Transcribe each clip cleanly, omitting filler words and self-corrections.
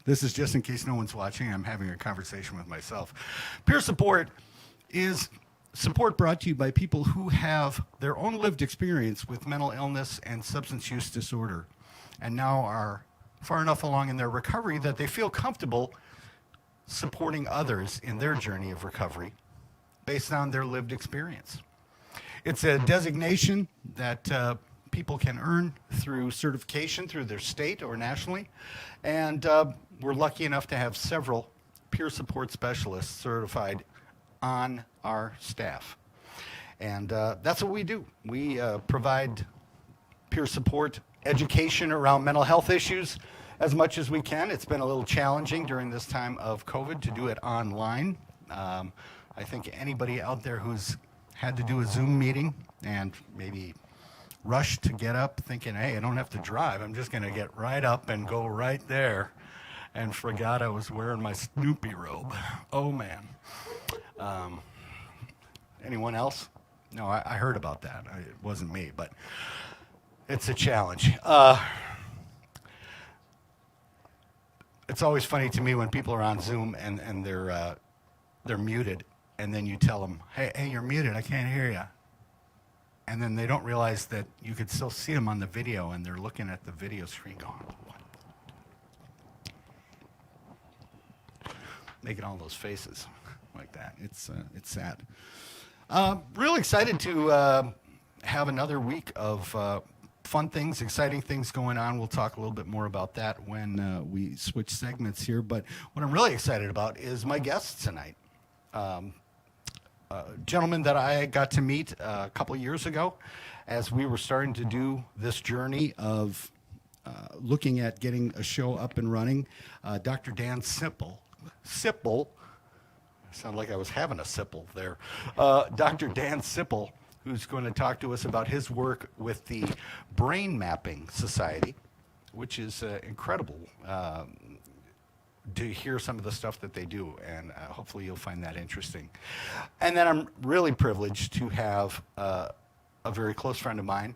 This is just in case no one's watching. I'm having a conversation with myself. Peer support is support brought to you by people who have their own lived experience with mental illness and substance use disorder, and now are far enough along in their recovery that they feel comfortable supporting others in their journey of recovery based on their lived experience. It's a designation that people can earn through certification through their state or nationally, and we're lucky enough to have several peer support specialists certified on our staff. And that's what we do. We provide peer support education around mental health issues as much as we can. It's been a little challenging during this time of COVID to do it online. I think anybody out there who's had to do a Zoom meeting and maybe rushed to get up thinking, hey, I don't have to drive, I'm just going to get right up and go right there, and forgot I was wearing my Snoopy robe. Oh, man. Anyone else? No, I heard about that. It wasn't me, but it's a challenge. It's always funny to me when people are on Zoom and they're muted, and then you tell them, hey, you're muted, I can't hear you. And then they don't realize that you could still see them on the video, and they're looking at the video screen going, what? Making all those faces like that. It's sad. Real excited to have another week of fun things, exciting things going on. We'll talk a little bit more about that when we switch segments here. But what I'm really excited about is my guests tonight. A gentleman that I got to meet a couple of years ago as we were starting to do this journey of looking at getting a show up and running. Dr. Dan Sipple. Sipple. Sounded like I was having a sipple there. Dr. Dan Sipple, who's going to talk to us about his work with the Brain Mapping Society, which is incredible to hear some of the stuff that they do, and hopefully you'll find that interesting. And then I'm really privileged to have a very close friend of mine,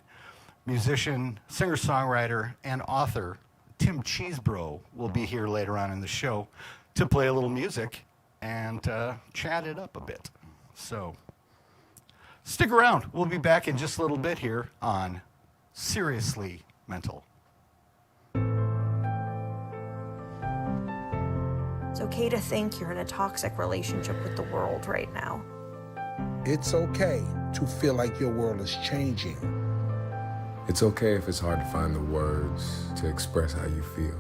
musician, singer-songwriter, and author, Tim Cheesebrow, will be here later on in the show to play a little music and chat it up a bit. So stick around. We'll be back in just a little bit here on Seriously Mental. It's okay to think you're in a toxic relationship with the world right now. It's okay to feel like your world is changing. It's okay if it's hard to find the words to express how you feel.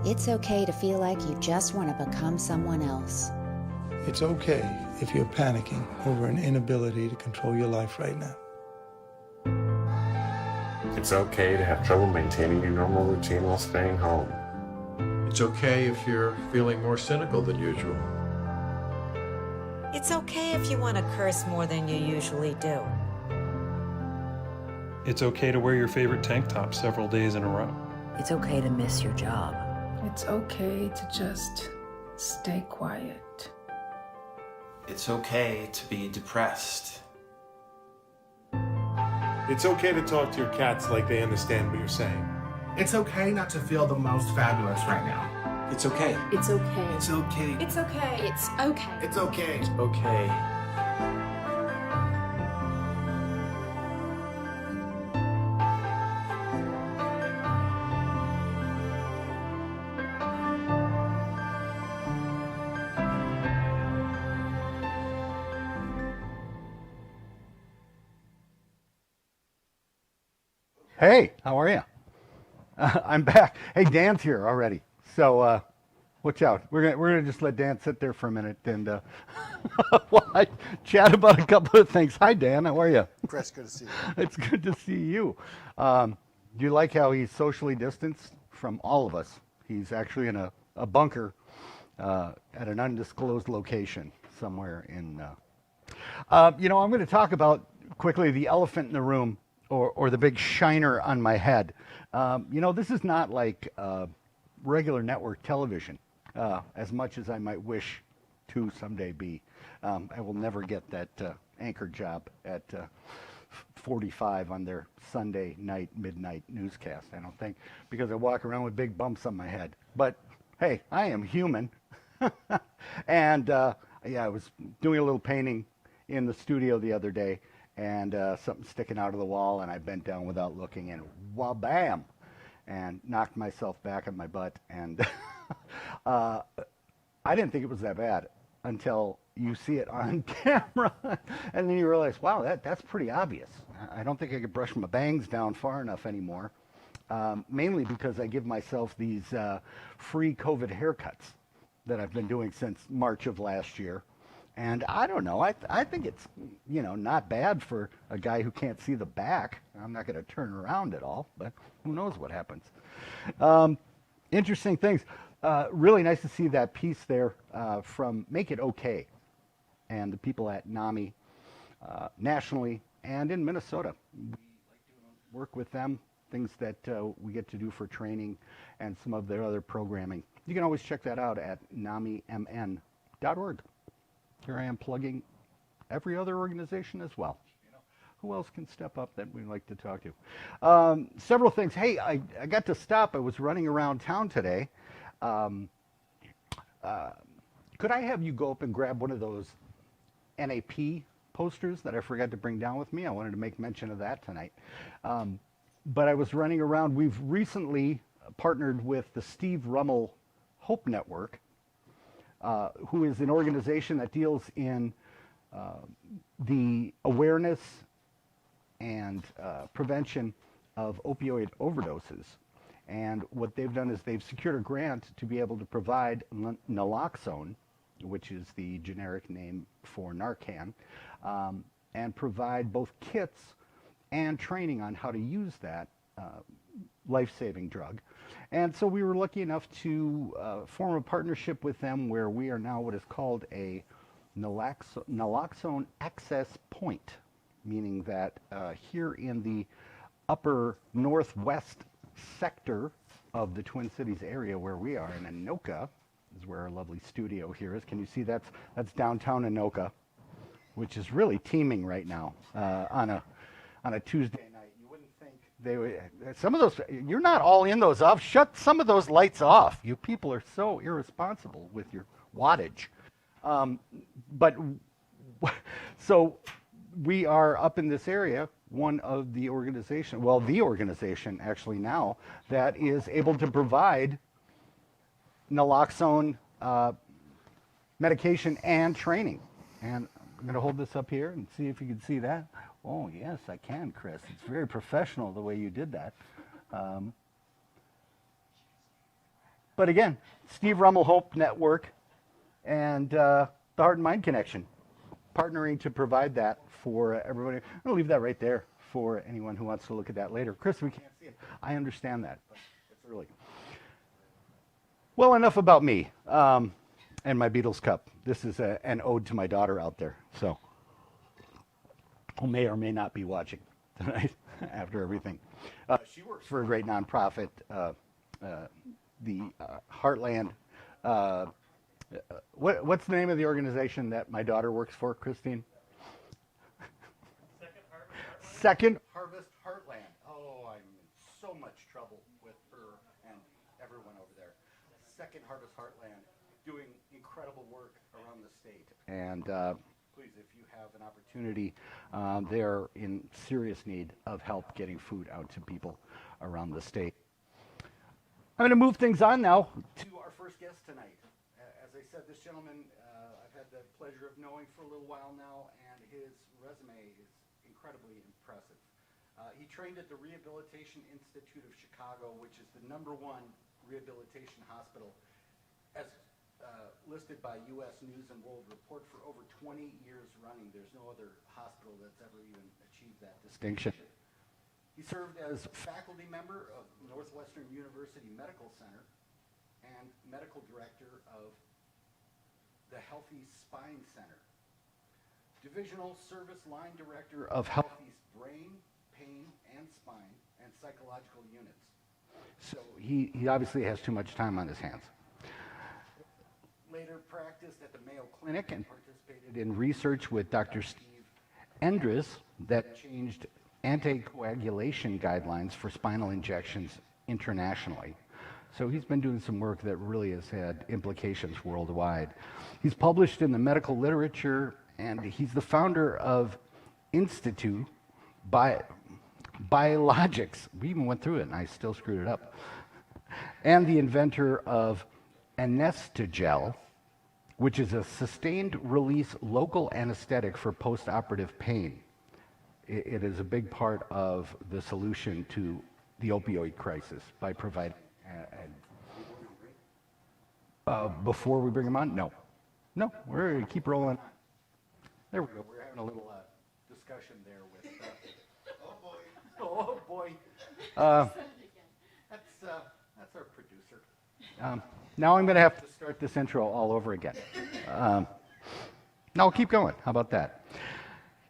It's okay to feel like you just want to become someone else. It's okay if you're panicking over an inability to control your life right now. It's okay to have trouble maintaining your normal routine while staying home. It's okay if you're feeling more cynical than usual. It's okay if you want to curse more than you usually do. It's okay to wear your favorite tank top several days in a row. It's okay to miss your job. It's okay to just stay quiet. It's okay to be depressed. It's okay to talk to your cats like they understand what you're saying. It's okay not to feel the most fabulous right now. It's okay. It's okay. It's okay. It's okay. It's okay. It's okay. It's okay. Hey, how are you? I'm back. Hey, Dan's here already. So watch out. We're gonna just let Dan sit there for a minute and while I chat about a couple of things. Hi, Dan. How are you? Chris, good to see you. It's good to see you. Do you like how he's socially distanced from all of us? He's actually in a bunker at an undisclosed location somewhere in. I'm going to talk about quickly the elephant in the room. Or the big shiner on my head. This is not like regular network television, as much as I might wish to someday be. I will never get that anchor job at 45 on their Sunday night, midnight newscast, I don't think, because I walk around with big bumps on my head. But hey, I am human. And yeah, I was doing a little painting in the studio the other day, and something sticking out of the wall, and I bent down without looking, and wha-bam, and knocked myself back at my butt. And I didn't think it was that bad until you see it on camera, and then you realize, wow, that's pretty obvious. I don't think I could brush my bangs down far enough anymore, mainly because I give myself these free COVID haircuts that I've been doing since March of last year. And I don't know, I think it's, you know, not bad for a guy who can't see the back. I'm not going to turn around at all, but who knows what happens. Interesting things. Really nice to see that piece there from Make It Okay and the people at NAMI nationally and in Minnesota. We like to work with them, things that we get to do for training and some of their other programming. You can always check that out at namimn.org. Here I am plugging every other organization as well. You know, who else can step up that we'd like to talk to? Several things. Hey, I got to stop. I was running around town today. Could I have you go up and grab one of those NAP posters that I forgot to bring down with me? I wanted to make mention of that tonight. But I was running around. We've recently partnered with the Steve Rummel Hope Network, who is an organization that deals in the awareness and prevention of opioid overdoses. And what they've done is they've secured a grant to be able to provide naloxone, which is the generic name for Narcan, and provide both kits and training on how to use that life-saving drug. And so we were lucky enough to form a partnership with them where we are now what is called a naloxone access point, meaning that here in the upper northwest sector of the Twin Cities area where we are in Anoka, is where our lovely studio here is. Can you see that's downtown Anoka, which is really teeming right now on a Tuesday night. You wouldn't think they would. Some of those, you're not all in those off. Shut some of those lights off. You people are so irresponsible with your wattage. But so we are up in this area, one of the organization, well, the organization actually now that is able to provide naloxone medication and training. And I'm going to hold this up here and see if you can see that. Oh, yes, I can, Chris. It's very professional the way you did that. But again, Steve Rummel Hope Network and the Heart and Mind Connection, partnering to provide that for everybody. I'm going to leave that right there for anyone who wants to look at that later. Chris, we can't see it. I understand that, but it's early. Well, enough about me and my Beatles cup. This is an ode to my daughter out there, so who may or may not be watching tonight after everything. She works for a great nonprofit, the Heartland. What's the name of the organization that my daughter works for, Christine? Second Harvest Heartland. Oh, I'm in so much trouble with her and everyone over there. Second Harvest Heartland, doing incredible work around the state. And please, if you have an opportunity, they're in serious need of help getting food out to people around the state. I'm going to move things on now to our first guest tonight. As I said, this gentleman I've had the pleasure of knowing for a little while now, and his resume is incredibly impressive. He trained at the Rehabilitation Institute of Chicago, which is the #1 rehabilitation hospital, as listed by U.S. News and World Report for over 20 years running. There's no other hospital that's ever even achieved that distinction. He served as faculty member of Northwestern University Medical Center and medical director of the Healthy Spine Center, divisional service line director of Healthy's brain, pain, and spine, and psychological units. So he obviously has too much time on his hands. Later practiced at the Mayo Clinic and participated in research with Dr. Steve Endres that changed anticoagulation guidelines for spinal injections internationally. So he's been doing some work that really has had implications worldwide. He's published in the medical literature, and he's the founder of Institute Biologics. We even went through it, and I still screwed it up. And the inventor of Anestogel, which is a sustained release local anesthetic for postoperative pain. It is a big part of the solution to the opioid crisis by providing. Before we bring him on? No. No, we're going to keep rolling. There we go. We're having a little discussion there with. Oh boy. That's our producer. Now I'm going to have to start this intro all over again. No, keep going. How about that?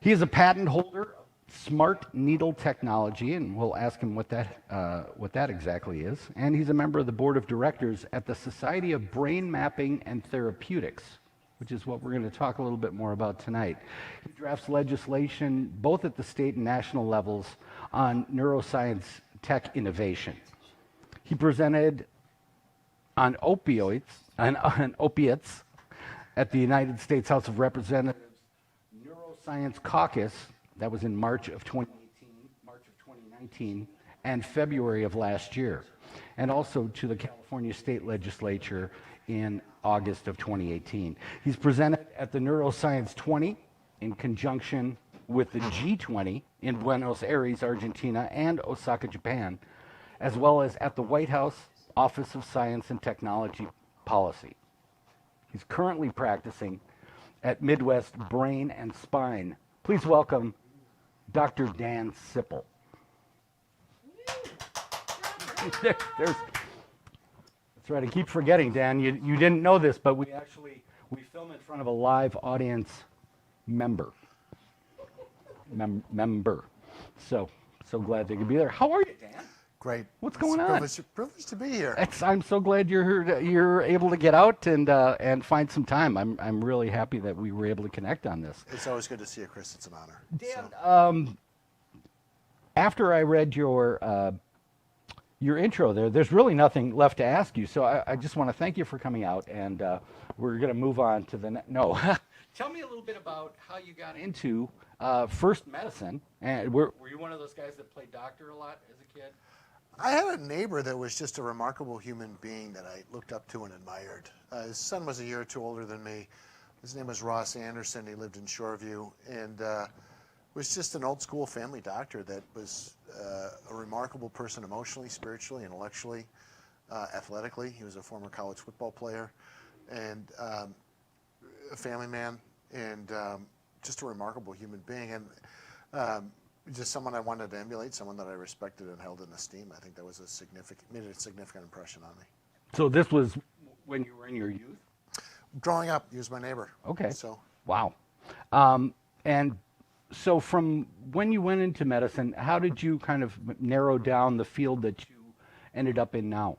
He is a patent holder of smart needle technology, and we'll ask him what that exactly is. And he's a member of the board of directors at the Society of Brain Mapping and Therapeutics, which is what we're going to talk a little bit more about tonight. He drafts legislation both at the state and national levels on neuroscience tech innovation. He presented on opiates at the United States House of Representatives Neuroscience Caucus. That was in March of 2019, and February of last year, and also to the California State Legislature in August of 2018. He's presented at the Neuroscience 20 in conjunction with the G20 in Buenos Aires, Argentina, and Osaka, Japan, as well as at the White House Office of Science and Technology Policy. He's currently practicing at Midwest Brain and Spine. Please welcome Dr. Dan Sipple. That's right, I keep forgetting, Dan. You didn't know this, but we film in front of a live audience member. So glad they could be there. How are you, Dan? Great. What's going on? Privileged to be here. I'm so glad you're able to get out and find some time. I'm really happy that we were able to connect on this. It's always good to see you, Chris. It's an honor. Dan, after I read your intro there's really nothing left to ask you. So I just want to thank you for coming out, and we're going to move on to the no. Tell me a little bit about how you got into first medicine. And were you one of those guys that played doctor a lot as a kid? I had a neighbor that was just a remarkable human being that I looked up to and admired. His son was a year or two older than me. His name was Ross Anderson. He lived in Shoreview, and was just an old school family doctor that was a remarkable person emotionally, spiritually, intellectually, athletically. He was a former college football player, and a family man, and just a remarkable human being. And just someone I wanted to emulate, someone that I respected and held in esteem. I think that was made a significant impression on me. So this was when you were in your youth? Growing up, he was my neighbor. Okay. So. Wow. And so from when you went into medicine, how did you kind of narrow down the field that you ended up in now?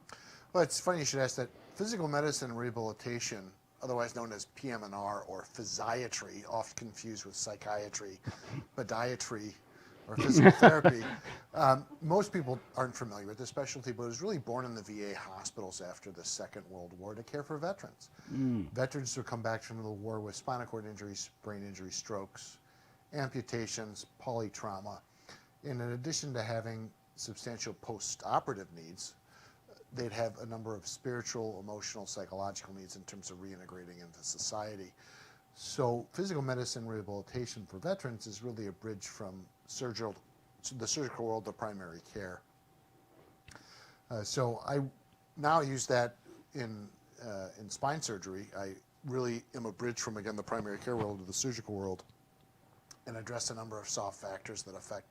Well, it's funny you should ask that. Physical medicine and rehabilitation, otherwise known as PM&R or physiatry, often confused with psychiatry, podiatry, or physical therapy. Most people aren't familiar with this specialty, but it was really born in the VA hospitals after the Second World War to care for veterans. Veterans who come back from the war with spinal cord injuries, brain injuries, strokes, amputations, polytrauma. And in addition to having substantial post-operative needs, they'd have a number of spiritual, emotional, psychological needs in terms of reintegrating into society. So physical medicine rehabilitation for veterans is really a bridge from the surgical world to primary care. So I now use that in spine surgery. I really am a bridge from, again, the primary care world to the surgical world, and address a number of soft factors that affect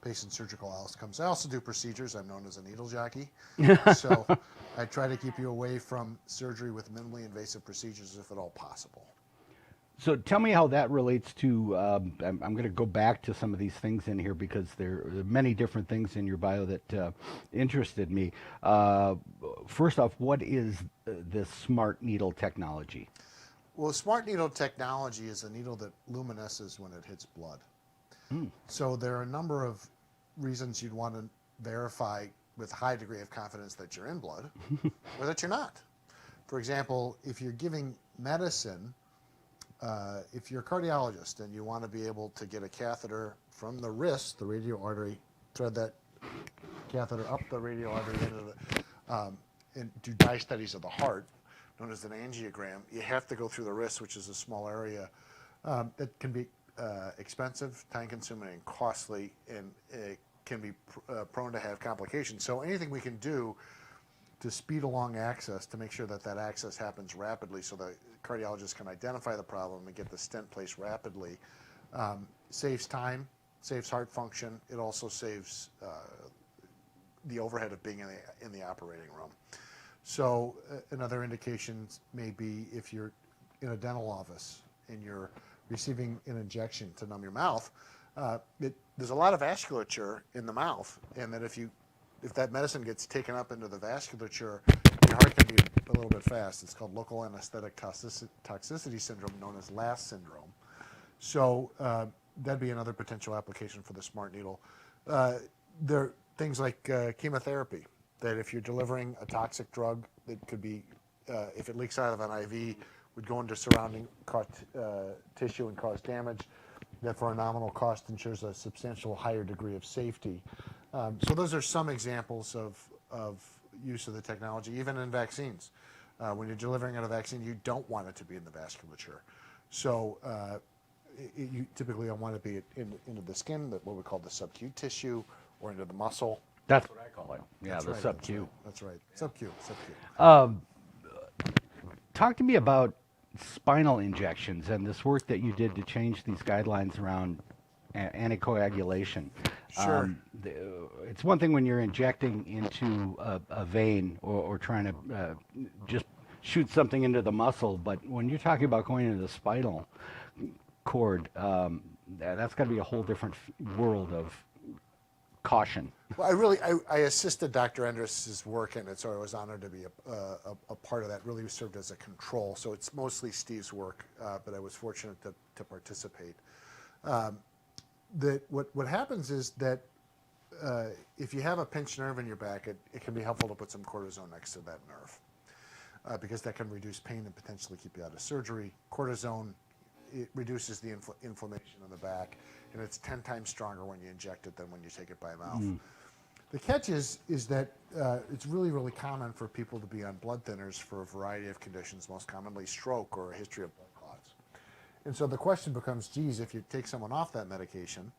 patient surgical outcomes. I also do procedures. I'm known as a needle jockey. So I try to keep you away from surgery with minimally invasive procedures if at all possible. So tell me how that relates to, I'm going to go back to some of these things in here because there are many different things in your bio that interested me. First off, what is this smart needle technology? Well, smart needle technology is a needle that luminesces when it hits blood. So there are a number of reasons you'd want to verify with a high degree of confidence that you're in blood or that you're not. For example, if you're giving medicine, if you're a cardiologist and you want to be able to get a catheter from the wrist, the radial artery, thread that catheter up the radial artery into the, and do dye studies of the heart, known as an angiogram, you have to go through the wrist, which is a small area that can be expensive, time-consuming, and costly, and it can be prone to have complications. So anything we can do to speed along access, to make sure that that access happens rapidly so the cardiologist can identify the problem and get the stent placed rapidly, saves time, saves heart function. It also saves the overhead of being in the operating room. So another indication may be if you're in a dental office and you're receiving an injection to numb your mouth, there's a lot of vasculature in the mouth, and that if that medicine gets taken up into the vasculature, your heart can be a little bit fast. It's called local anesthetic toxicity syndrome, known as LAS syndrome. So that'd be another potential application for the smart needle. There are things like chemotherapy, that if you're delivering a toxic drug that could be, if it leaks out of an IV, would go into surrounding tissue and cause damage, that for a nominal cost ensures a substantial higher degree of safety. So those are some examples of use of the technology, even in vaccines. When you're delivering a vaccine, you don't want it to be in the vasculature. So you typically don't want it to be into the skin, what we call the subcutaneous tissue, or into the muscle. That's what I call it. Yeah, That's the right, sub-Q. That's right. Sub-Q. Talk to me about spinal injections and this work that you did to change these guidelines around anticoagulation. Sure. It's one thing when you're injecting into a vein or trying to just shoot something into the muscle, but when you're talking about going into the spinal cord, that's got to be a whole different world of caution. Well, I assisted Dr. Endress's work in it, so I was honored to be a part of that. Really served as a control, so it's mostly Steve's work, but I was fortunate to participate. What happens is that if you have a pinched nerve in your back, it can be helpful to put some cortisone next to that nerve, because that can reduce pain and potentially keep you out of surgery. Cortisone, it reduces the inflammation in the back, and it's 10 times stronger when you inject it than when you take it by mouth. The catch is that it's really, really common for people to be on blood thinners for a variety of conditions, most commonly stroke or a history of blood clots. And so the question becomes, geez, if you take someone off that medication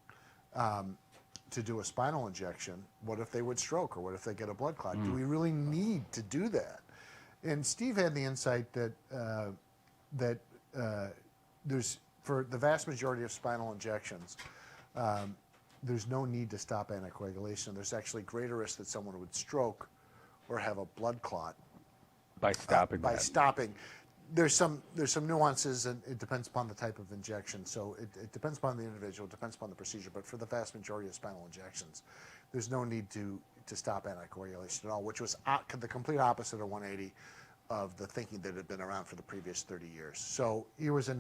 to do a spinal injection, what if they would stroke, or what if they get a blood clot? Do we really need to do that? And Steve had the insight that there's, for the vast majority of spinal injections, there's no need to stop anticoagulation. There's actually greater risk that someone would stroke or have a blood clot by stopping. Stopping. There's some nuances, and it depends upon the type of injection. So it depends upon the individual, it depends upon the procedure. But for the vast majority of spinal injections, there's no need to stop anticoagulation at all, which was the complete opposite of 180 of the thinking that had been around for the previous 30 years. So he was a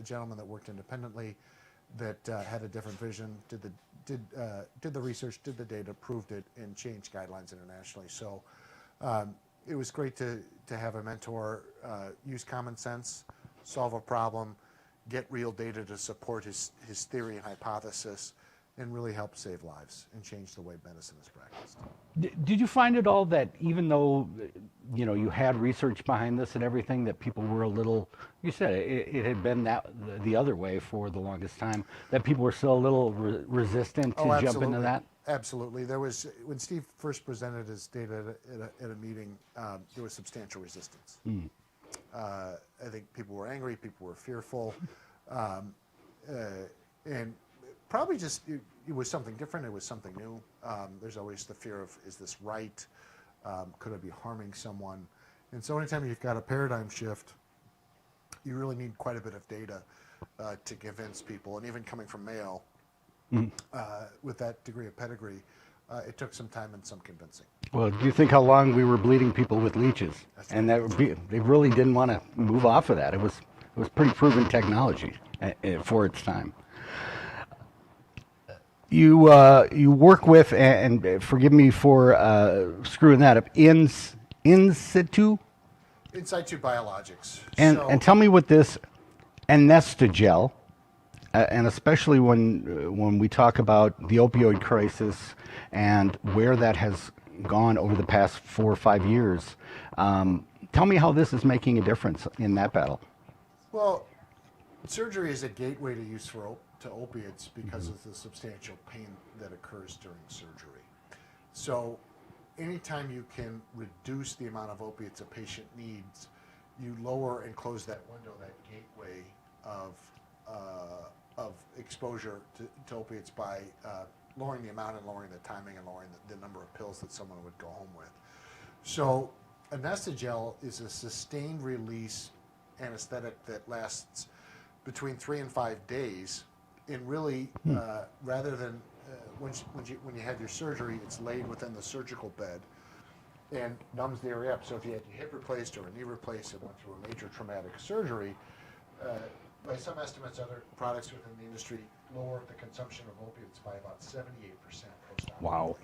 gentleman that worked independently, that had a different vision, did the research, did the data, proved it, and changed guidelines internationally. So it was great to have a mentor use common sense, solve a problem, get real data to support his theory and hypothesis, and really help save lives and change the way medicine is practiced. Did you find at all that even though you had research behind this and everything, that people were a little, you said it had been the other way for the longest time, that people were still a little resistant to jump into that? Absolutely. There was, when Steve first presented his data at a meeting, there was substantial resistance. I think people were angry, people were fearful, and probably just it was something different, it was something new. There's always the fear of, is this right? Could I be harming someone? And so anytime you've got a paradigm shift, you really need quite a bit of data to convince people. And even coming from Mayo, with that degree of pedigree, it took some time and some convincing. Well, do you think how long we were bleeding people with leeches? And that they really didn't want to move off of that. It was pretty proven technology for its time. you work with, and forgive me for screwing that up, in situ? In situ biologics. And tell me what this anestigel, and especially when we talk about the opioid crisis and where that has gone over the past 4 or 5 years, tell me how this is making a difference in that battle. Well, surgery is a gateway to use to opiates because of the substantial pain that occurs during surgery. So anytime you can reduce the amount of opiates a patient needs, you lower and close that window, that gateway of exposure to opiates by lowering the amount and lowering the timing and lowering the number of pills that someone would go home with. So anestigel is a sustained release anesthetic that lasts between 3 and 5 days. And really, rather than when you have your surgery, it's laid within the surgical bed and numbs the area up. So if you had your hip replaced or a knee replaced and went through a major traumatic surgery, by some estimates, other products within the industry lower the consumption of opiates by about 78% post-op. Wow.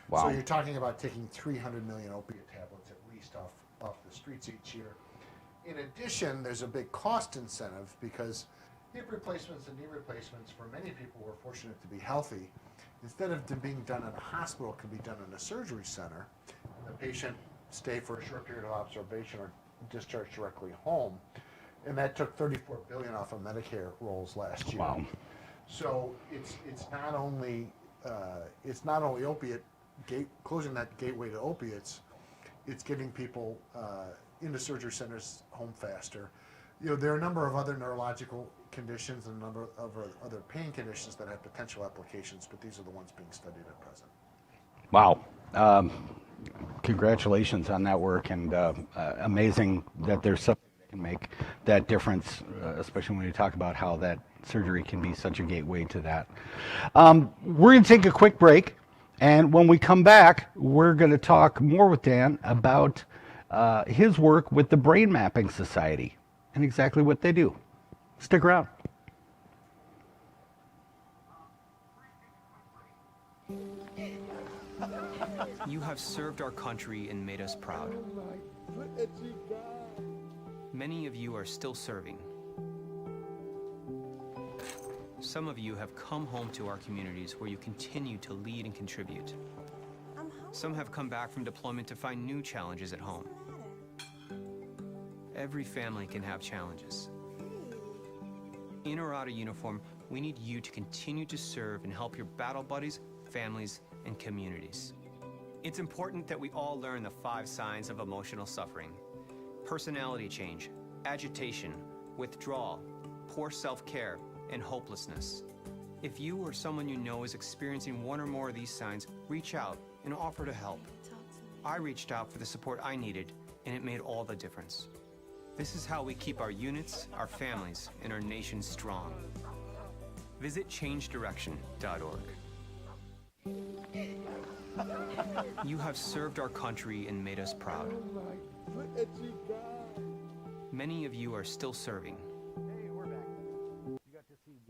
So you're talking about taking 300 million opiate tablets at least off the streets each year. In addition, there's a big cost incentive because hip replacements and knee replacements, for many people who are fortunate to be healthy, instead of them being done in a hospital, can be done in a surgery center. And the patient stay for a short period of observation or discharge directly home. And that took $34 billion off of Medicare rolls last year. Wow. So it's not only opiate closing that gateway to opiates, it's getting people into surgery centers home faster. There are a number of other neurological conditions and a number of other pain conditions that have potential applications, but these are the ones being studied at present. Wow. Congratulations on that work, and amazing that there's something that can make that difference, especially when you talk about how that surgery can be such a gateway to that. We're going to take a quick break, and when we come back, we're going to talk more with Dan about his work with the Brain Mapping Society and exactly what they do. Stick around. You have served our country and made us proud. Many of you are still serving. Some of you have come home to our communities where you continue to lead and contribute. Some have come back from deployment to find new challenges at home. Every family can have challenges. In or out of uniform, we need you to continue to serve and help your battle buddies, families, and communities. It's important that we all learn the 5 signs of emotional suffering: personality change, agitation, withdrawal, poor self-care, and hopelessness. If you or someone you know is experiencing one or more of these signs, reach out and offer to help. I reached out for the support I needed, and it made all the difference. This is how we keep our units, our families, and our nation strong. Visit changedirection.org. You have served our country and made us proud. Many of you are still serving.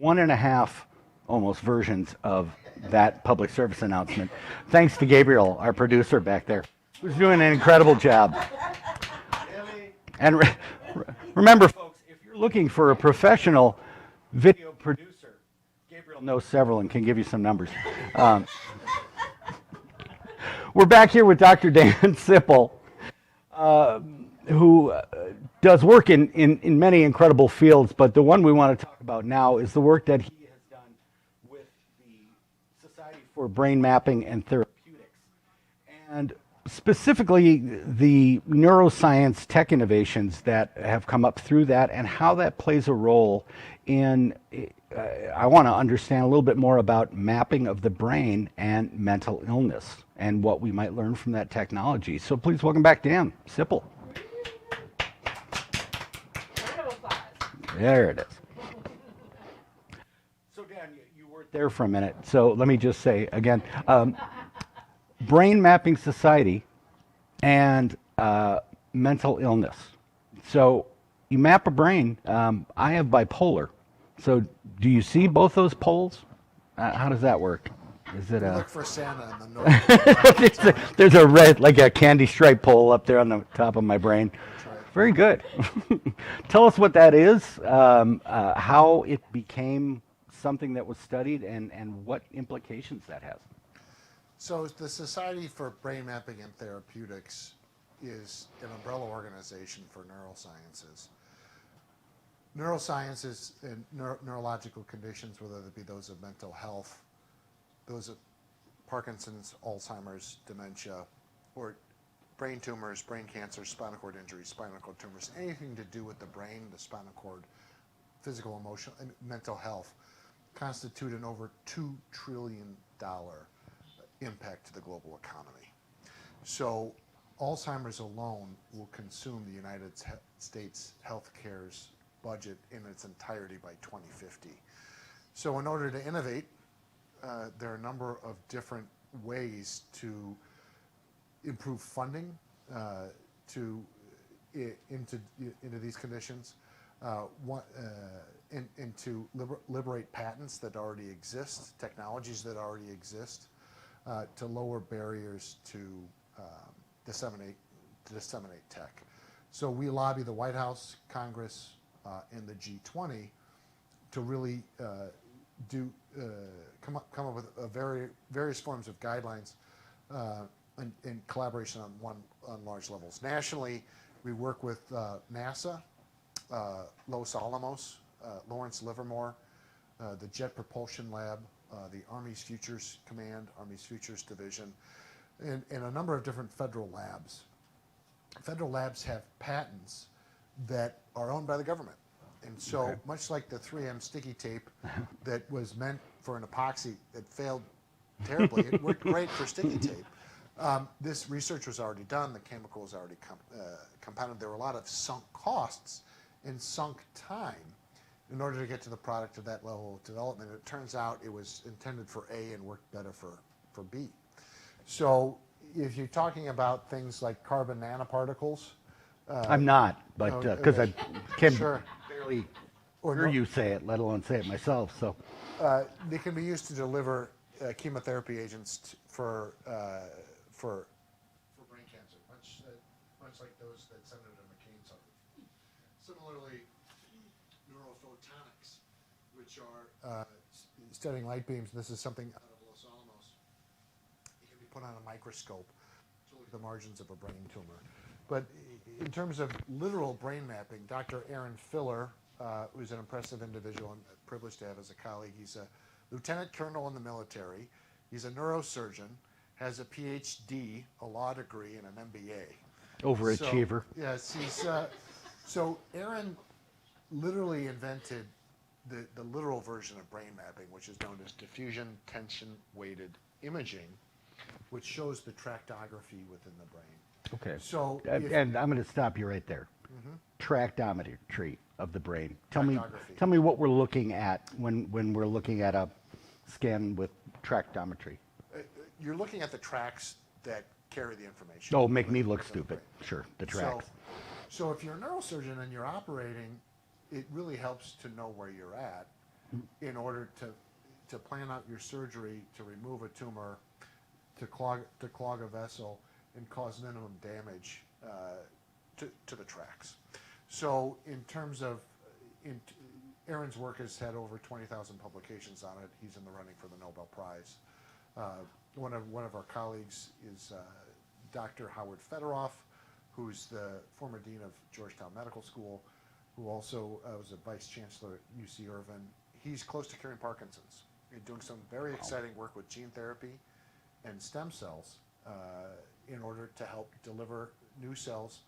1.5 almost versions of that public service announcement, thanks to Gabriel, our producer back there, who's doing an incredible job. And remember, folks, if you're looking for a professional video producer, Gabriel knows several and can give you some numbers. We're back here with Dr. Dan Sipple, who does work in many incredible fields, but the one we want to talk about now is the work that he has done with the Society for Brain Mapping and Therapeutics, and specifically the neuroscience tech innovations that have come up through that and how that plays a role in, I want to understand a little bit more about mapping of the brain and mental illness and what we might learn from that technology. So please welcome back Dan Sipple. There it is. So Dan, you weren't there for a minute, so let me just say again, Brain Mapping Society and mental illness. So you map a brain. I have bipolar. So do you see both those poles? How does that work? Is it We a? look for Santa in the north. there's a red, like a candy stripe pole up there on the top of my brain. That's right. Very good. Tell us what that is, how it became something that was studied, and what implications that has. So the Society for Brain Mapping and Therapeutics is an umbrella organization for neurosciences. Neurosciences and neurological conditions, whether they be those of mental health, those of Parkinson's, Alzheimer's, dementia, or brain tumors, brain cancer, spinal cord injuries, spinal cord tumors, anything to do with the brain, the spinal cord, physical, emotional, and mental health, constitute an over $2 trillion impact to the global economy. So Alzheimer's alone will consume the United States healthcare's budget in its entirety by 2050. So in order to innovate, there are a number of different ways to improve funding into these conditions, and to liberate patents that already exist, technologies that already exist, to lower barriers to disseminate tech. So we lobby the White House, Congress, and the G20 to really come up with various forms of guidelines in collaboration on large levels. Nationally, we work with NASA, Los Alamos, Lawrence Livermore, the Jet Propulsion Lab, the Army's Futures Command, Army's Futures Division, and a number of different federal labs. Federal labs have patents that are owned by the government. And so, much like the 3M sticky tape that was meant for an epoxy that failed terribly, it worked great for sticky tape. This research was already done, the chemical was already compounded. There were a lot of sunk costs and sunk time in order to get to the product of that level of development. It turns out it was intended for A and worked better for B. So if you're talking about things like carbon nanoparticles, I'm not, but because I can barely hear you say it, let alone say it myself. So they can be used to deliver chemotherapy agents for brain cancer, much like those that Senator McCain suffered. Similarly, neurophotonics, which are studying light beams. This is something out of Los Alamos. It can be put on a microscope to look at the margins of a brain tumor. But in terms of literal brain mapping, Dr. Aaron Filler, who's an impressive individual and privileged to have as a colleague. He's a lieutenant colonel in the military. He's a neurosurgeon, has a PhD, a law degree, and an MBA. Overachiever. So, yes, so Aaron literally invented the literal version of brain mapping, which is known as diffusion tension-weighted imaging, which shows the tractography within the brain. Okay. So, and I'm going to stop you right there. Tractometry of the brain. Tell me what we're looking at when we're looking at a scan with tractometry. You're looking at the tracks that carry the information. Oh, make me look stupid. Sure, the tracks. So if you're a neurosurgeon and you're operating, it really helps to know where you're at in order to plan out your surgery, to remove a tumor, to clog a vessel, and cause minimum damage to the tracks. So in terms of, Aaron's work has had over 20,000 publications on it. He's in the running for the Nobel Prize. One of our colleagues is Dr. Howard Federoff, who's the former dean of Georgetown Medical School, who also was a vice chancellor at UC Irvine. He's close to curing Parkinson's and doing some very exciting work with gene therapy and stem cells in order to help deliver new cells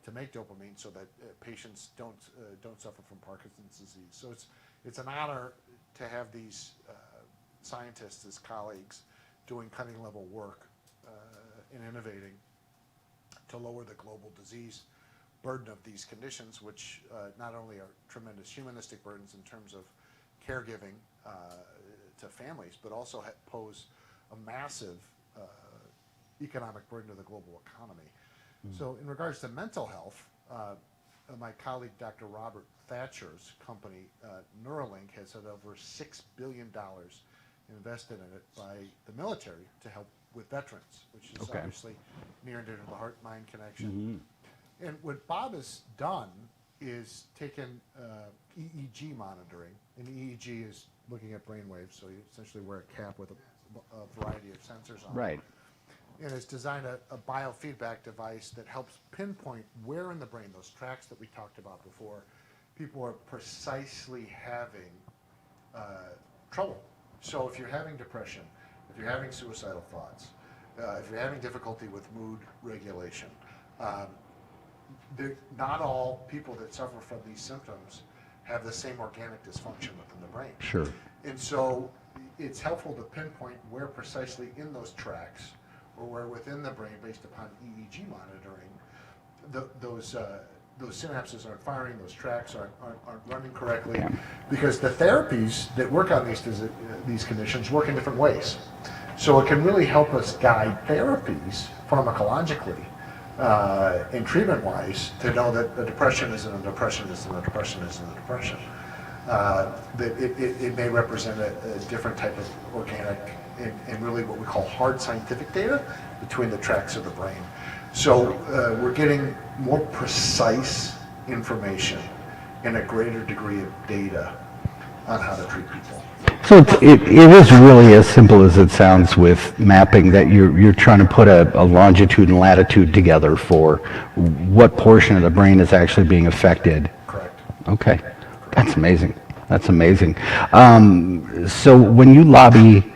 to make dopamine so that patients don't suffer from Parkinson's disease. So it's an honor to have these scientists as colleagues doing cutting level work and innovating to lower the global disease burden of these conditions, which not only are tremendous humanistic burdens in terms of caregiving to families, but also pose a massive economic burden to the global economy. So in regards to mental health, my colleague Dr. Robert Thatcher's company, Neuralink, has had over $6 billion invested in it by the military to help with veterans, which is obviously near and dear to the heart-mind connection. And what Bob has done is taken EEG monitoring, and EEG is looking at brain waves, so you essentially wear a cap with a variety of sensors on it. Right. And it's designed a biofeedback device that helps pinpoint where in the brain, those tracks that we talked about before, people are precisely having trouble. So if you're having depression, if you're having suicidal thoughts, if you're having difficulty with mood regulation, not all people that suffer from these symptoms have the same organic dysfunction within the brain. Sure. And so it's helpful to pinpoint where precisely in those tracks or where within the brain, based upon EEG monitoring, those synapses aren't firing, those tracks aren't running correctly, because the therapies that work on these conditions work in different ways. So it can really help us guide therapies pharmacologically and treatment-wise to know that the depression isn't a depression, isn't a depression, isn't a depression. That it may represent a different type of organic and really what we call hard scientific data between the tracks of the brain. So we're getting more precise information and a greater degree of data on how to treat people. So it is really as simple as it sounds with mapping, that you're trying to put a longitude and latitude together for what portion of the brain is actually being affected. Correct. Okay, that's amazing. That's amazing. So when you lobby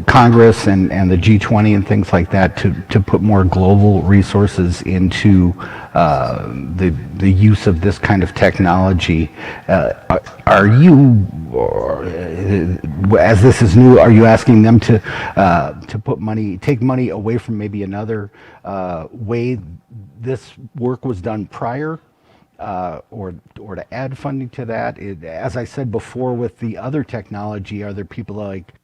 Congress and the G20 and things like that to put more global resources into the use of this kind of technology, are you, as this is new, are you asking them to take money away from maybe another way this work was done prior? Or to add funding to that? As I said before, with the other technology, are there people like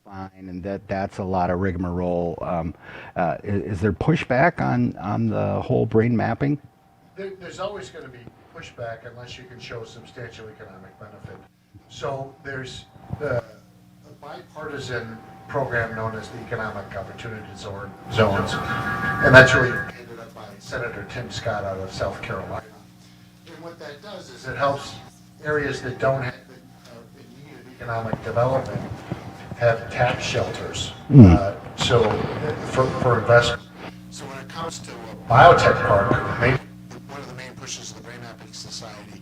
fine, and that's a lot of rigmarole? Is there pushback on the whole brain mapping? There's always going to be pushback unless you can show substantial economic benefit. So there's a bipartisan program known as the Economic Opportunity Zones, and that's really headed up by Senator Tim Scott out of South Carolina. And what that does is it helps areas that don't have in need of economic development have tax shelters. So for investment. So when it comes to a biotech park, one of the main pushes of the Brain Mapping Society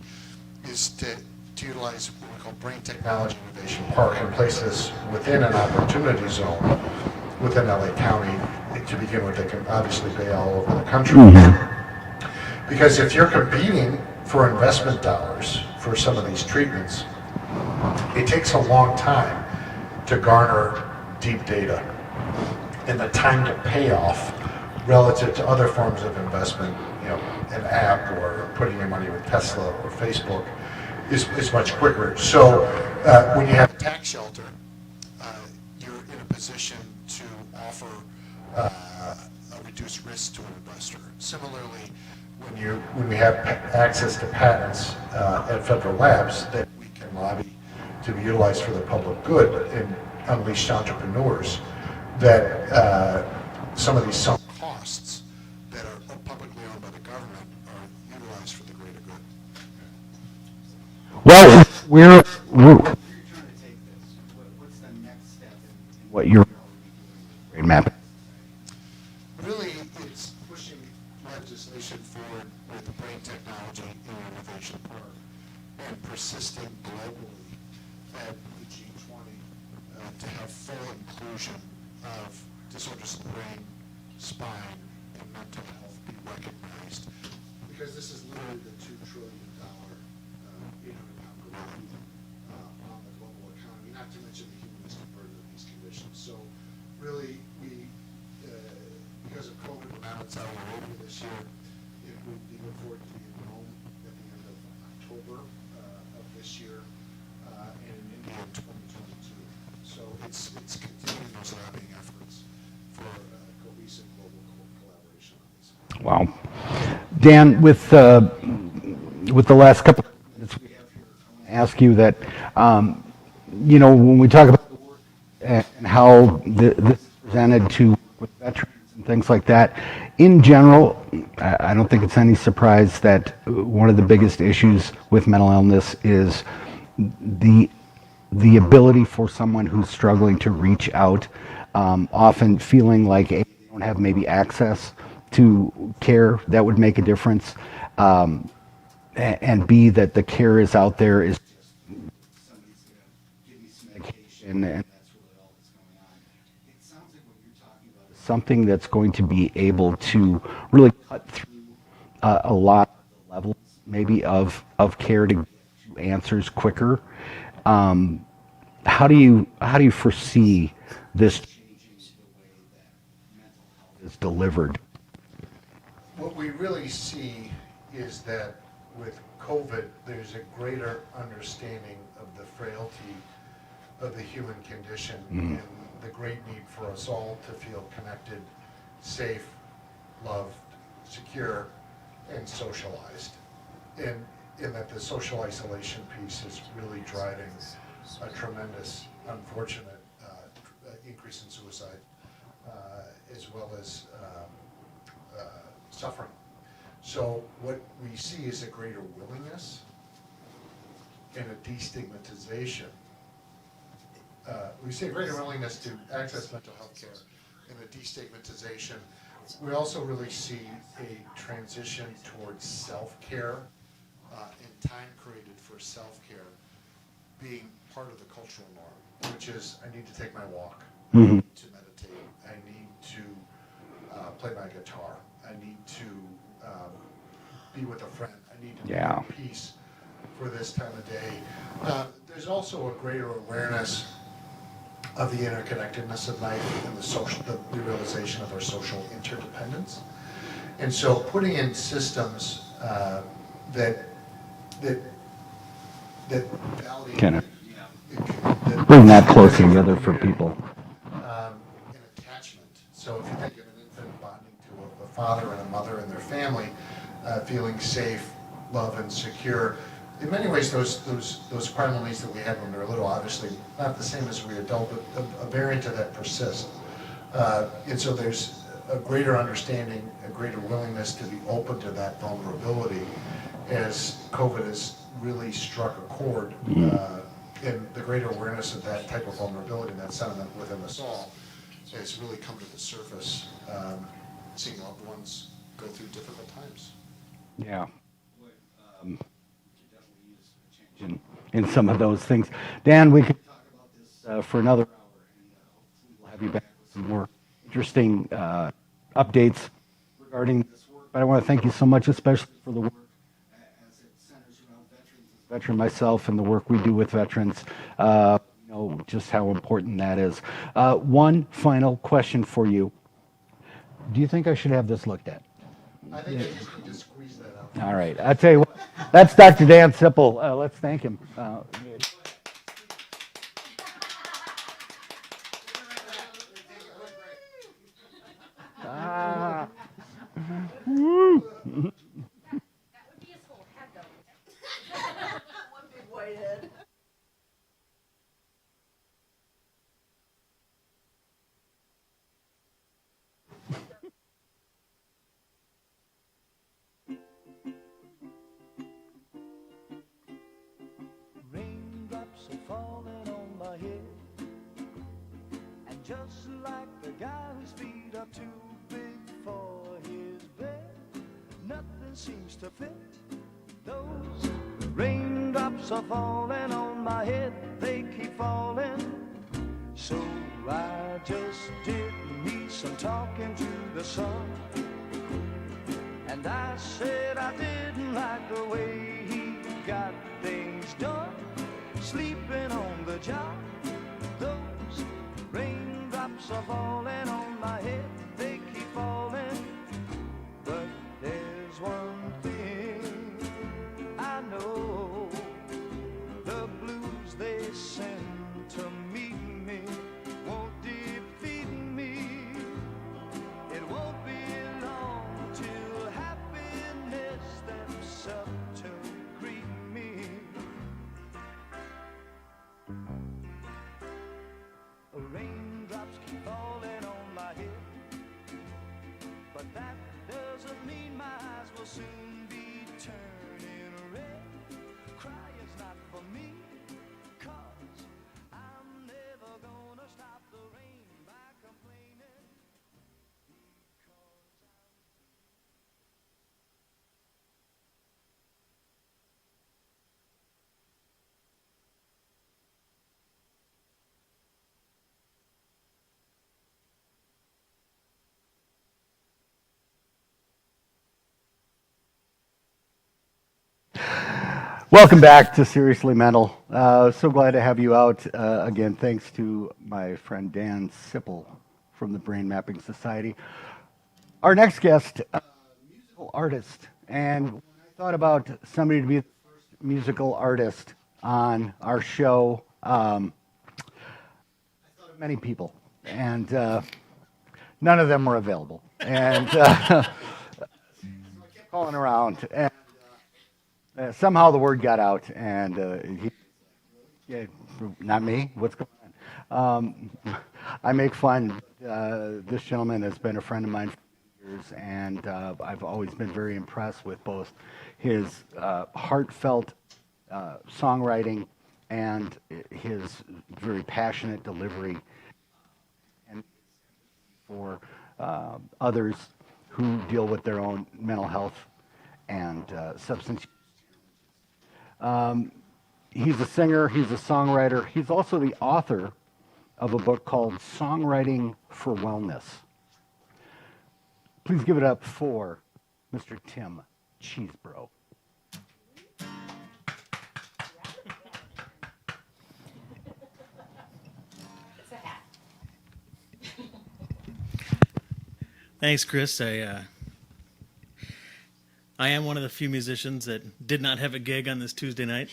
is to utilize what we call Brain Technology Innovation Park and place this within an opportunity zone within LA County. To begin with, they can obviously be all over the country. Because if you're competing for investment dollars for some of these treatments, it takes a long time to garner deep data, and the time to pay off relative to other forms of investment, an app or putting your money with Tesla or Facebook, is much quicker. So when you have a tax shelter, you're in a position to offer a reduced risk to an investor. Similarly, when we have access to patents at federal labs that we can lobby to be utilized for the public good and unleash entrepreneurs, that some of these sunk costs that are publicly owned by the government are utilized for the greater good. Well, we're trying to take this. What's the next step in what you're brain mapping. Really, it's pushing legislation forward with the Brain Technology and Innovation Park and persisting globally at the G20 to have full inclusion of disorders of the brain, spine, and mental health be recognized. Because this is literally the $2 trillion, 800-pound gorilla on the global economy, not to mention the humanistic burden of these conditions. So really, because of COVID, we're now in Saudi Arabia this year. We look forward to being in Rome at the end of October of this year, and in India in 2022. So it's continuing those lobbying efforts for cohesive global collaboration on this. Wow. Dan, with the last couple of minutes we have here, I want to ask you that when we talk about the work and how this is presented to with veterans and things like that, in general, I don't think it's any surprise that one of the biggest issues with mental illness is the ability for someone who's struggling to reach out, often feeling like A, they don't have maybe access to care that would make a difference, and B, that the care is out there is just somebody's going to give you some medication and that's really all that's going on. It sounds like what you're talking about is something that's going to be able to really cut through a lot of the levels maybe of care to get to answers quicker. How do you foresee this changing the way that mental health is delivered? What we really see is that with COVID, there's a greater understanding of the frailty of the human condition and the great need for us all to feel connected, safe, loved, secure, and socialized. And in that the social isolation piece is really driving a tremendous, unfortunate increase in suicide, as well as suffering. So what we see is a greater willingness and a destigmatization. We see a greater willingness to access mental health care and a destigmatization. We also really see a transition towards self-care and time created for self-care being part of the cultural norm, which is I need to take my walk, I need to meditate, I need to play my guitar, I need to be with a friend, I need to be at peace for this time of day. There's also a greater awareness of the interconnectedness of life and the realization of our social interdependence. And so putting in systems that validate Kind of bring that closer together for people. An attachment. So if you think of an infant bonding to a father and a mother and their family, feeling safe, loved, and secure. In many ways, those primal needs that we had when we were little, obviously not the same as we adult, but a variant of that persists. And so there's a greater understanding, a greater willingness to be open to that vulnerability as COVID has really struck a chord, and the greater awareness of that type of vulnerability and that sentiment within us all has really come to the surface, seeing loved ones go through difficult times. Yeah. In some of those things. Dan, we could talk about this for another hour, and hopefully we'll have you back with some more interesting updates regarding this work. But I want to thank you so much, especially for the work as it centers around veterans, as a veteran myself, and the work we do with veterans. Just how important that is. One final question for you. Do you think I should have this looked at? I think you just need to squeeze that out. All right. I'll tell you what. That's Dr. Dan Sipple. Let's thank him. Raindrops are falling on my head, and just like the guy whose feet are too big for his bed, nothing seems to fit. Those raindrops are falling on my head, they keep falling. So I just did me some talking to the sun, and I said I didn't like the way he got things done, sleeping on the job. Those raindrops are falling on my head, they keep falling. But there's one thing I know, the blues they send to meet me won't defeat me. It won't be long till happiness steps up to greet me. soon be turning red. Cry is not for me, 'cause I'm never gonna stop the rain by complaining. Welcome back to Seriously Mental. So glad to have you out. Again, thanks to my friend Dan Sipple from the Brain Mapping Society. Our next guest, musical artist. And when I thought about somebody to be the first musical artist on our show, I thought of many people. And none of them were available. And so I kept calling around. And somehow the word got out, and yeah, not me. What's going on? I make fun. This gentleman has been a friend of mine for years, and I've always been very impressed with both his heartfelt songwriting and his very passionate delivery, and for others who deal with their own mental health and substance. He's a singer, he's a songwriter, he's also the author of a book called Songwriting for Wellness. Please give it up for Mr. Tim Cheesebrow. Thanks, Chris. I am one of the few musicians that did not have a gig on this Tuesday night.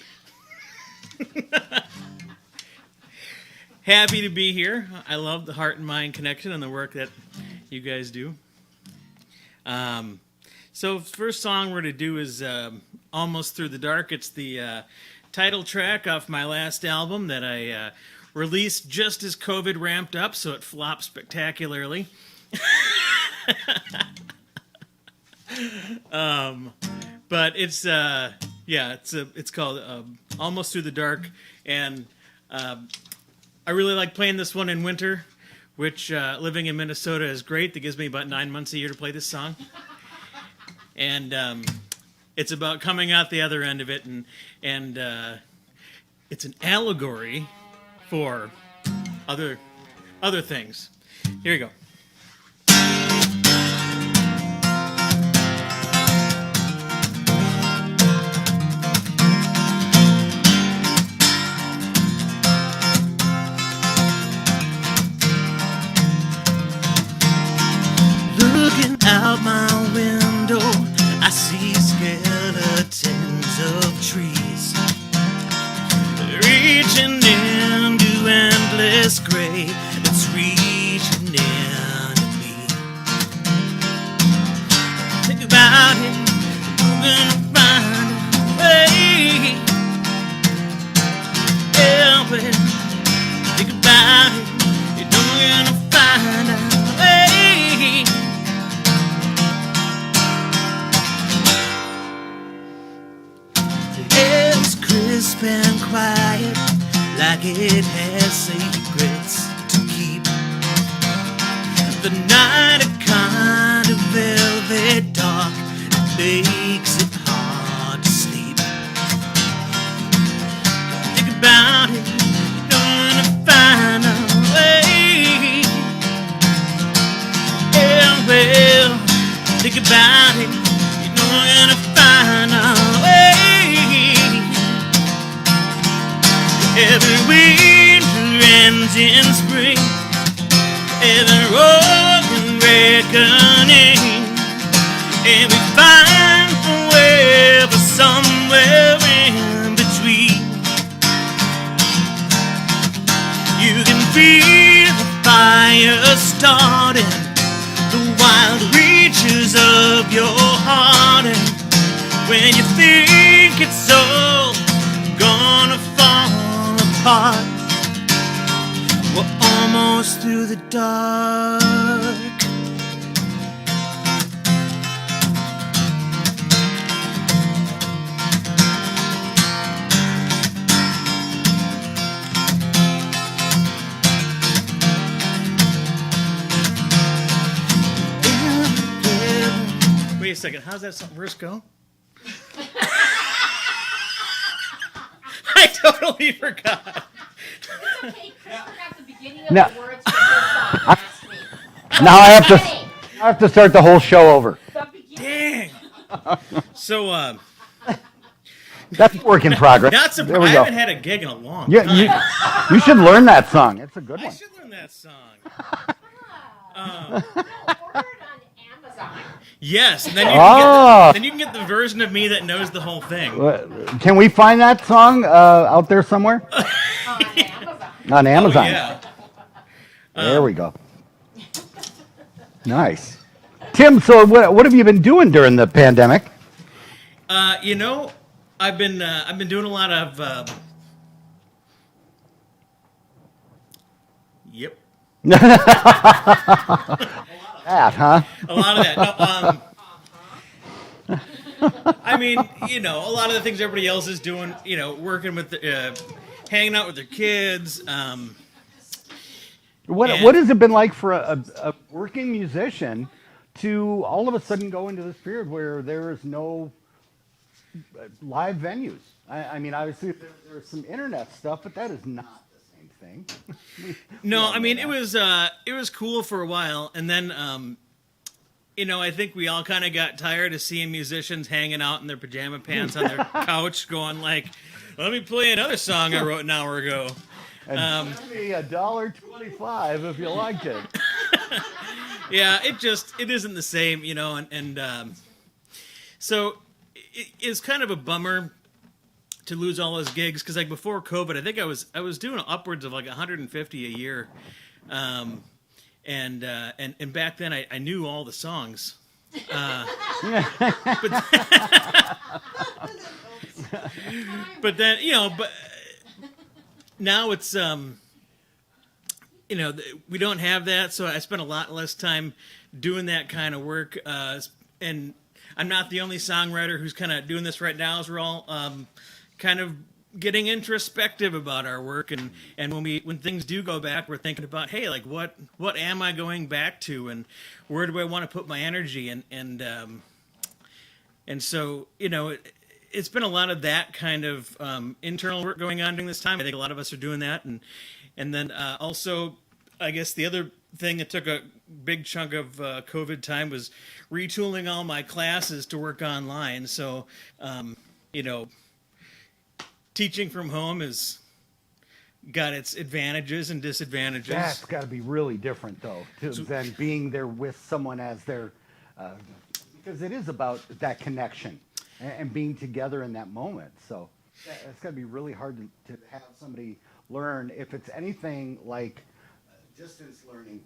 Happy to be here. I love the heart and mind connection and the work that you guys do. So first song we're going to do is Almost Through the Dark. It's the title track off my last album that I released just as COVID ramped up, so it flopped spectacularly. But it's it's called Almost Through the Dark, and I really like playing this one in winter, which living in Minnesota is great. That gives me about 9 months a year to play this song, and it's about coming out the other end of it, and it's an allegory for other things. Here you go. Out my window, I see skeletons of trees reaching into endless gray that's reaching into me. Think about it, I'm gonna find a way. Yeah, well, think about it, you know we're gonna find a way. Crisp and quiet, like it has secrets to keep. The night a kind of velvet dark makes it hard to sleep. Think about it, you're gonna find a way. Yeah, well, think about it, you know we're gonna find a way. Every winter ends in spring, every broken reckoning, and we find forever somewhere in between. You can feel the fire starting, the wild reaches of your heart, and when you think it's all gonna fall apart, we're almost through the dark. second. How's that verse go? I totally forgot. It's okay. Chris forgot the beginning of No. the words from his song last week. Now I have to start the whole show over. Dang. So, That's a work in progress. not There surprised. we I go. haven't had a gig in a long Yeah, time. you should learn that song. It's a good I one. should learn that song. Order it on Amazon. Yes, and then you can get the version of me that knows the whole thing. Can we find that song out there somewhere? On Amazon. On Amazon. Oh, yeah. There we go. Nice. Tim, so what have you been doing during the pandemic? You know, I've been doing a lot of. Yep. That, huh? A lot of that. No, I mean, you know, a lot of the things everybody else is doing. You know, working with, hanging out with their kids. What has it been like for a working musician to all of a sudden go into this period where there is no live venues? I mean, obviously there's some internet stuff, but that is not the same thing. No, I mean it was cool for a while, and then you know, I think we all kind of got tired of seeing musicians hanging out in their pajama pants on their couch, going like, "Let me play another song I wrote an hour ago." And give me $1.25 if you liked it. Yeah, it isn't the same, you know, and so it's kind of a bummer to lose all those gigs, because like before COVID, I think I was doing upwards of like 150 a year, and back then I knew all the songs, but then you know, but now it's you know, we don't have that, so I spend a lot less time doing that kind of work, and I'm not the only songwriter who's kind of doing this right now, as we're all kind of getting introspective about our work, and when things do go back, we're thinking about, hey, like what am I going back to, and where do I want to put my energy, and so, you know, it's been a lot of that kind of internal work going on during this time. I think a lot of us are doing that, and then also, I guess the other thing that took a big chunk of COVID time was retooling all my classes to work online. So, you know, teaching from home has got its advantages and disadvantages. That's got to be really different, though, than being there with someone as their, because it is about that connection and being together in that moment. So it's got to be really hard to have somebody learn. If it's anything like distance learning,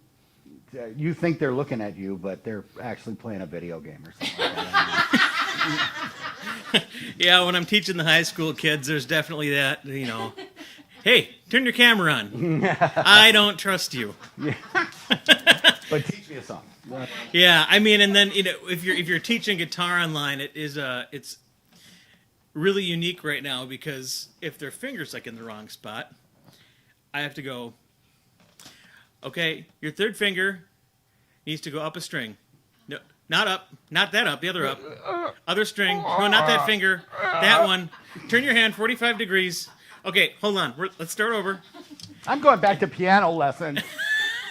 you think they're looking at you, but they're actually playing a video game or something like that. Yeah, when I'm teaching the high school kids, there's definitely that, you know, hey, turn your camera on. I don't trust you. But teach me a song. Yeah, I mean, and then, you know, if you're teaching guitar online, it's really unique right now, because if their finger's like in the wrong spot, I have to go, okay, your third finger needs to go up a string. No, not up, not that up, the other up. Other string. No, not that finger. That one. Turn your hand 45 degrees. Okay, hold on. Let's start over. I'm going back to piano lessons.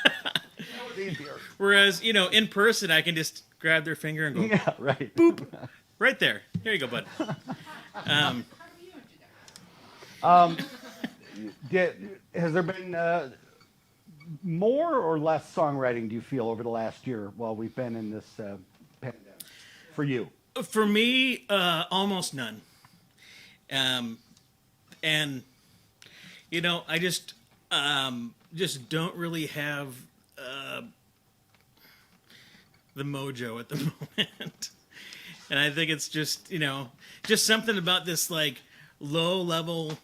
That was easier. Whereas, you know, in person, I can just grab their finger and go, yeah, right. Boop. Right there. Here you go, bud. Has there been more or less songwriting, do you feel, over the last year while we've been in this pandemic for you? For me, almost none. And, you know, I just don't really have the mojo at the moment. And I think it's just, you know, just something about this, like, low-level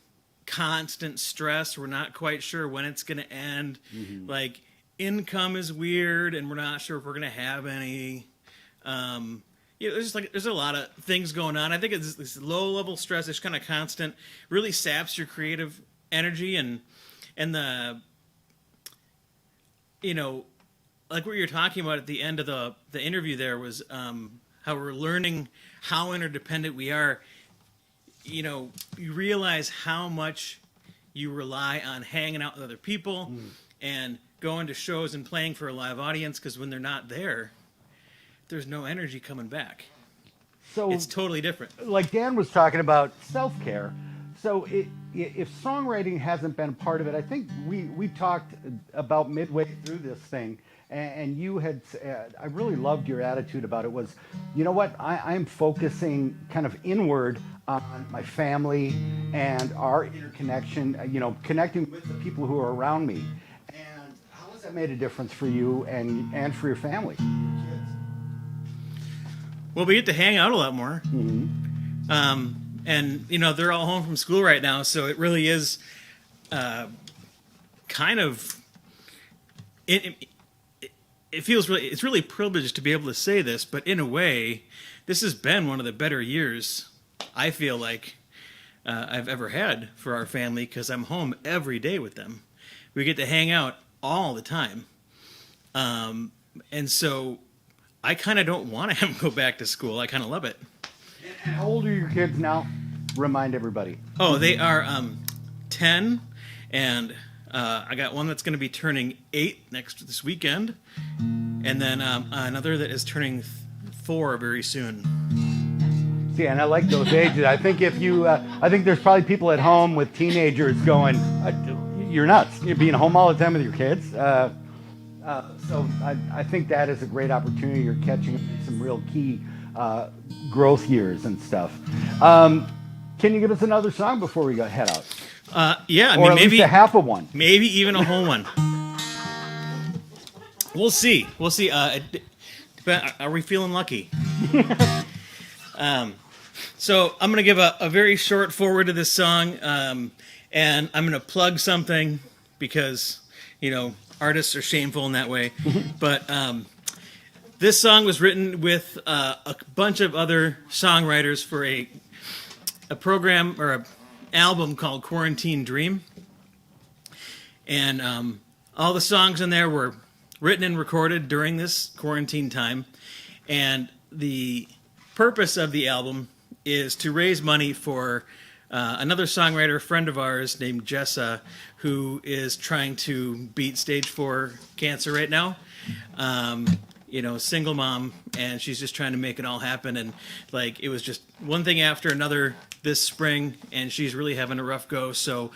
constant stress. We're not quite sure when it's going to end. Mm-hmm. Like, income is weird, and we're not sure if we're going to have any. You know, there's a lot of things going on. I think it's this low-level stress, this kind of constant, really saps your creative energy, and the, you know, like what you're talking about at the end of the interview there was how we're learning how interdependent we are, you know, you realize how much you rely on hanging out with other people and going to shows and playing for a live audience, because when they're not there, there's no energy coming back. So it's totally different. Like Dan was talking about self-care. So if songwriting hasn't been a part of it, I think we talked about midway through this thing, and you had, I really loved your attitude about it, was, you know what, I'm focusing kind of inward on my family and our interconnection, you know, connecting with the people who are around me. And how has that made a difference for you and for your family? Well, we get to hang out a lot more. And, you know, they're all home from school right now, so it really is kind of... It feels really... It's really privileged to be able to say this, but in a way, this has been one of the better years, I feel like, I've ever had for our family, because I'm home every day with them. We get to hang out all the time. And so I kind of don't want to have them go back to school. I kind of love it. And how old are your kids now? Remind everybody. Oh, they are 10, and I got one that's going to be turning 8 this weekend, and then another that is turning 4 very soon. See, and I like those ages. I think if you, I think there's probably people at home with teenagers going, "You're nuts! You're being home all the time with your kids." So I think that is a great opportunity. You're catching some real key growth years and stuff. Can you give us another song before we head out? Yeah, I or mean, at maybe least a half of one. Maybe even a whole one. We'll see. We'll see. Are we feeling lucky? So I'm going to give a very short forward to this song, and I'm going to plug something because, you know, artists are shameful in that way. But this song was written with a bunch of other songwriters for a program or an album called Quarantine Dream. And all the songs in there were written and recorded during this quarantine time. And the purpose of the album is to raise money for another songwriter, a friend of ours named Jessa, who is trying to beat stage 4 cancer right now. You know, single mom, and she's just trying to make it all happen. And like, it was just one thing after another this spring, and she's really having a rough go. So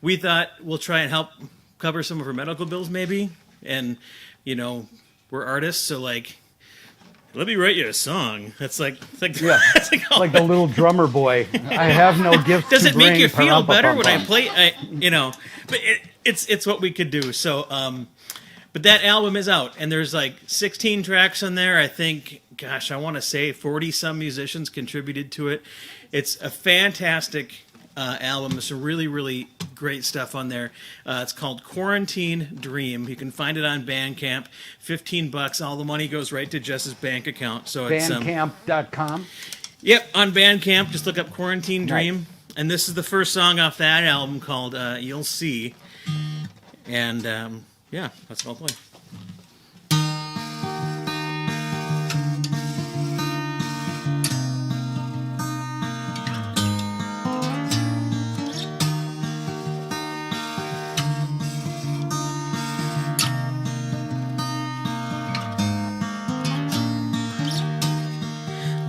we thought we'll try and help cover some of her medical bills maybe. And, you know, we're artists, so like, let me write you a song. It's like yeah, like the little drummer boy. I have no gifts. Does to it make bring, you feel better when I play? You know, but it's what we could do. So, but that album is out, and there's like 16 tracks on there. I think, gosh, I want to say 40 some musicians contributed to it. It's a fantastic album. There's some really, really great stuff on there. It's called Quarantine Dream. You can find it on Bandcamp. $15. All the money goes right to Jess's bank account. So it's Bandcamp.com. Yep, on Bandcamp. Just look up Quarantine Dream. And this is the first song off that album called You'll See. And yeah, that's what I'll play.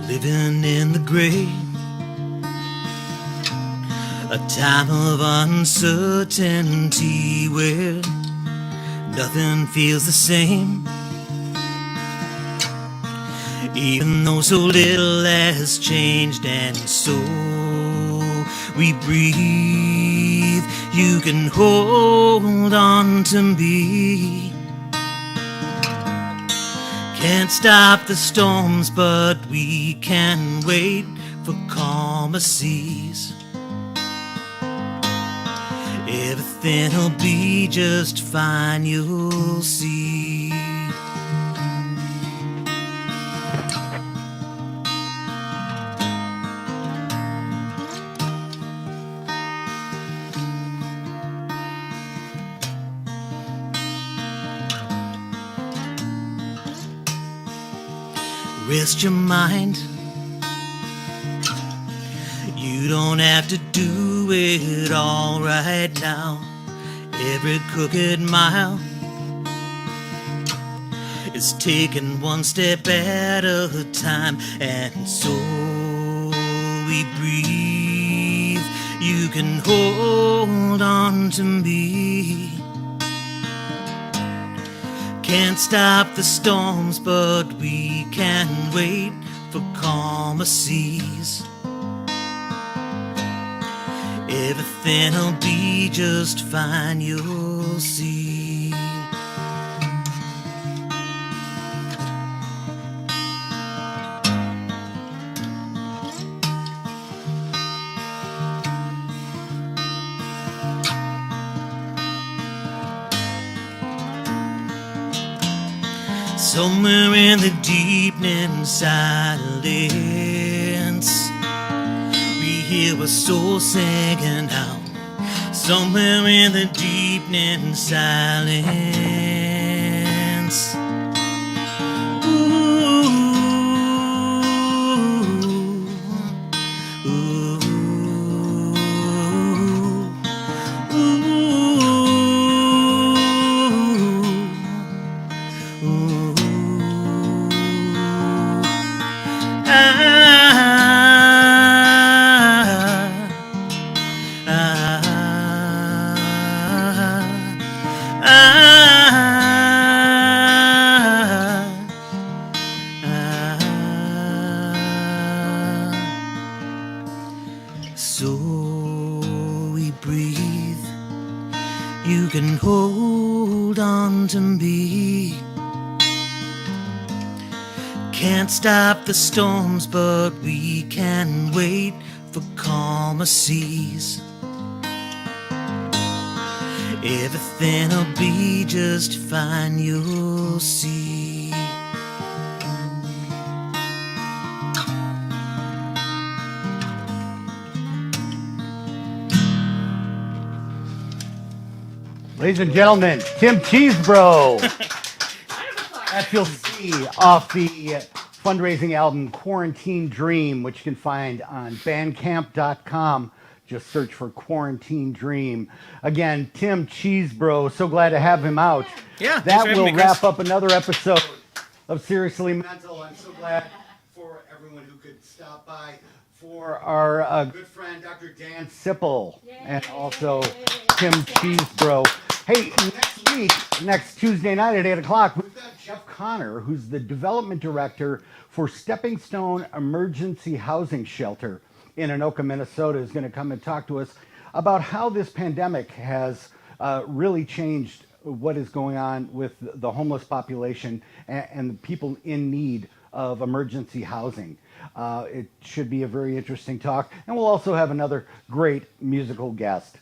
Living in the gray, a time of uncertainty where nothing feels the same, even though so little has changed. And so we breathe. You can hold on to me. Can't stop the storms, but we can wait for calmer seas. Everything'll be just fine, you'll see. rest your mind. You don't have to do it all right now. Every crooked mile is taken one step at a time, and so we breathe. You can hold on to me. Can't stop the storms, but we can wait for calmer seas. Everything'll be just fine, you'll see. Somewhere in the deepening silence, we hear a soul singing out. Somewhere in the deepening silence. Ooh, ooh, ooh, ooh. So we breathe. You can hold on to me. Can't stop the storms, but we can wait for calmer seas. Everything'll be just fine, you'll see. Ladies and gentlemen, Tim Cheesebrow. That you'll see off the fundraising album Quarantine Dream, which you can find on bandcamp.com. Just search for Quarantine Dream. Again, Tim Cheesebrow, so glad to have him out. Yeah, that will wrap up another episode of Seriously Mental. I'm so glad for everyone who could stop by, for our good friend Dr. Dan Sipple, and also Tim Cheesebrow. Hey, next week, next Tuesday night at 8 o'clock, we've got Jeff Connor, who's the development director for Stepping Stone Emergency Housing Shelter in Anoka, Minnesota, is going to come and talk to us about how this pandemic has really changed what is going on with the homeless population and the people in need of emergency housing. It should be a very interesting talk, and we'll also have another great musical guest.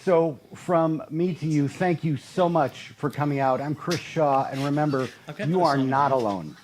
So from me to you, thank you so much for coming out. I'm Chris Shaw, and remember, you are not alone.